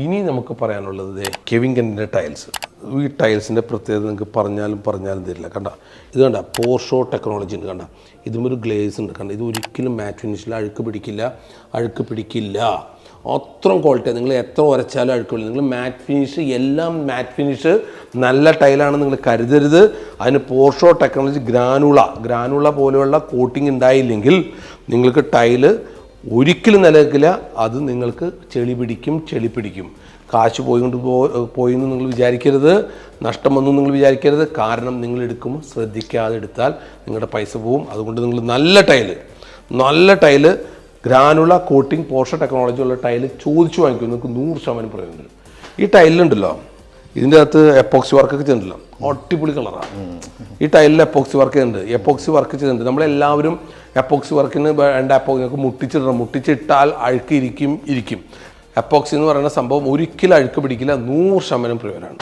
ഇനി നമുക്ക് പറയാനുള്ളത് കെവിൻകൻ്റെ ടൈൽസ്. ഈ ടൈൽസിൻ്റെ പ്രത്യേകത നിങ്ങൾക്ക് പറഞ്ഞാലും തരില്ല. കണ്ട ഇത് കണ്ട പോർഷോ ടെക്നോളജി ഉണ്ട്. കണ്ട ഇതും ഒരു ഗ്ലേസ് ഉണ്ട്. കണ്ട ഇത് ഒരിക്കലും മാറ്റ് ഫിനിഷിൽ അഴുക്ക് പിടിക്കില്ല. അത്രയും ക്വാളിറ്റിയാണ്. നിങ്ങൾ എത്ര ഉരച്ചാലും അഴുക്ക് പിടിക്കില്ല. നിങ്ങൾ മാറ്റ് ഫിനിഷ് നല്ല ടൈലാണ് നിങ്ങൾ കരുതരുത്. അതിന് പോർഷോ ടെക്നോളജി ഗ്രാനുള പോലെയുള്ള കോട്ടിങ് ഉണ്ടായില്ലെങ്കിൽ നിങ്ങൾക്ക് ടൈല് ഒരിക്കലും നിലനിൽക്കില്ല. അത് നിങ്ങൾക്ക് ചെളി പിടിക്കും. കാശ് പോയെന്ന് നിങ്ങൾ വിചാരിക്കരുത്, നഷ്ടം വന്നു നിങ്ങൾ വിചാരിക്കരുത്. കാരണം നിങ്ങൾ എടുക്കുമ്പോൾ ശ്രദ്ധിക്കാതെ എടുത്താൽ നിങ്ങളുടെ പൈസ പോവും. അതുകൊണ്ട് നിങ്ങൾ നല്ല ടൈല് ഗ്രാനുള കോട്ടിങ് പോർഷോ ടെക്നോളജി ഉള്ള ടൈല് ചോദിച്ചു വാങ്ങിക്കും. നിങ്ങൾക്ക് 100% പ്രയോജനം. ഈ ടൈലുണ്ടല്ലോ, ഇതിൻ്റെ അകത്ത് എപ്പോക്സി വർക്കൊക്കെ ചെയ്തിട്ടുണ്ടല്ലോ, അടിപൊളി കളറാണ്. ഈ ടൈലിൽ എപ്പോക്സി വർക്ക് ചെയ്തിട്ടുണ്ട്. നമ്മളെല്ലാവരും എപ്പോക്സി വർക്കിന് വേണ്ട എപ്പോക്സി മുട്ടിച്ചിട്ടാൽ അഴുക്ക് ഇരിക്കും. എപ്പോക്സി എന്ന് പറയുന്ന സംഭവം ഒരിക്കലും അഴുക്ക് പിടിക്കില്ല. 100% പ്രയോജനമാണ്.